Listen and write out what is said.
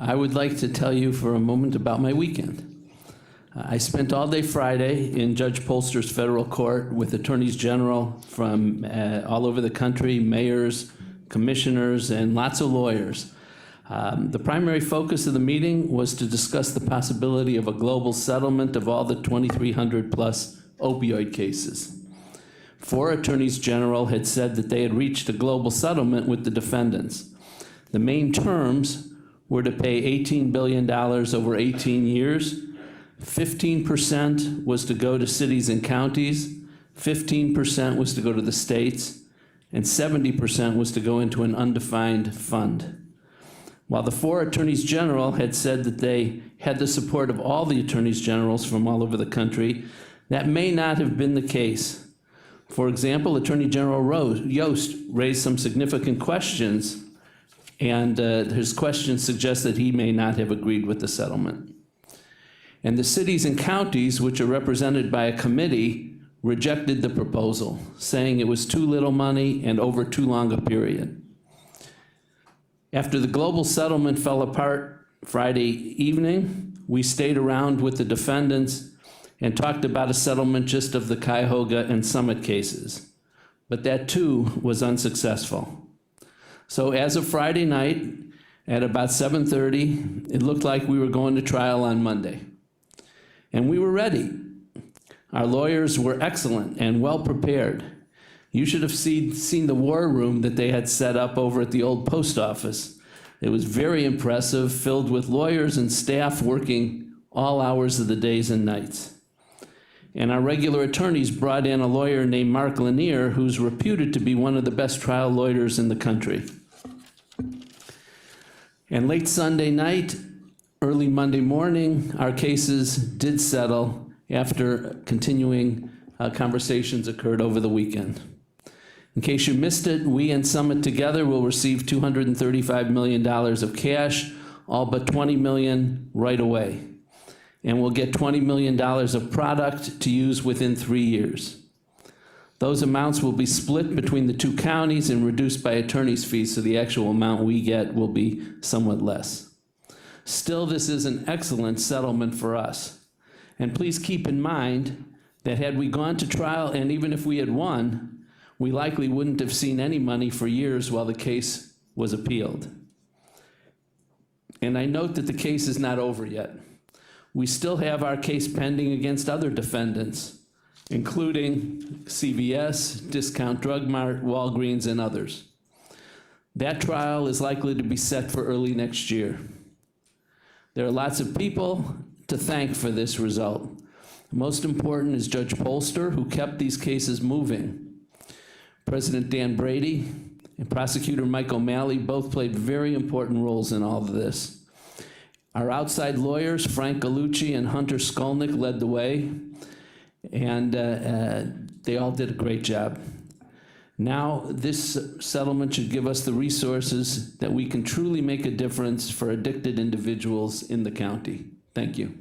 I would like to tell you for a moment about my weekend. I spent all day Friday in Judge Polster's federal court with attorneys general from all over the country, mayors, commissioners, and lots of lawyers. The primary focus of the meeting was to discuss the possibility of a global settlement of all the 2,300 plus opioid cases. 4 attorneys general had said that they had reached a global settlement with the defendants. The main terms were to pay $18 billion over 18 years. 15% was to go to cities and counties, 15% was to go to the states, and 70% was to go into an undefined fund. While the 4 attorneys general had said that they had the support of all the attorneys generals from all over the country, that may not have been the case. For example, Attorney General Yost raised some significant questions, and his questions suggest that he may not have agreed with the settlement. And the cities and counties, which are represented by a committee, rejected the proposal, saying it was too little money and over too long a period. After the global settlement fell apart Friday evening, we stayed around with the defendants and talked about a settlement just of the Cuyahoga and Summit cases. But that too was unsuccessful. So as of Friday night, at about 7:30, it looked like we were going to trial on Monday. And we were ready. Our lawyers were excellent and well prepared. You should have seen the war room that they had set up over at the old post office. It was very impressive, filled with lawyers and staff working all hours of the days and nights. And our regular attorneys brought in a lawyer named Mark Lanier, who's reputed to be one of the best trial lawyers in the country. And late Sunday night, early Monday morning, our cases did settle after continuing conversations occurred over the weekend. In case you missed it, we and Summit together will receive $235 million of cash, all but $20 million right away. And we'll get $20 million of product to use within 3 years. Those amounts will be split between the 2 counties and reduced by attorney's fees, so the actual amount we get will be somewhat less. Still, this is an excellent settlement for us. And please keep in mind that had we gone to trial, and even if we had won, we likely wouldn't have seen any money for years while the case was appealed. And I note that the case is not over yet. We still have our case pending against other defendants, including CVS, Discount Drug Mart, Walgreens, and others. That trial is likely to be set for early next year. There are lots of people to thank for this result. Most important is Judge Polster, who kept these cases moving. President Dan Brady and Prosecutor Mike O'Malley both played very important roles in all of this. Our outside lawyers, Frank Gallucci and Hunter Skolnick, led the way, and they all did a great job. Now, this settlement should give us the resources that we can truly make a difference for addicted individuals in the county. Thank you.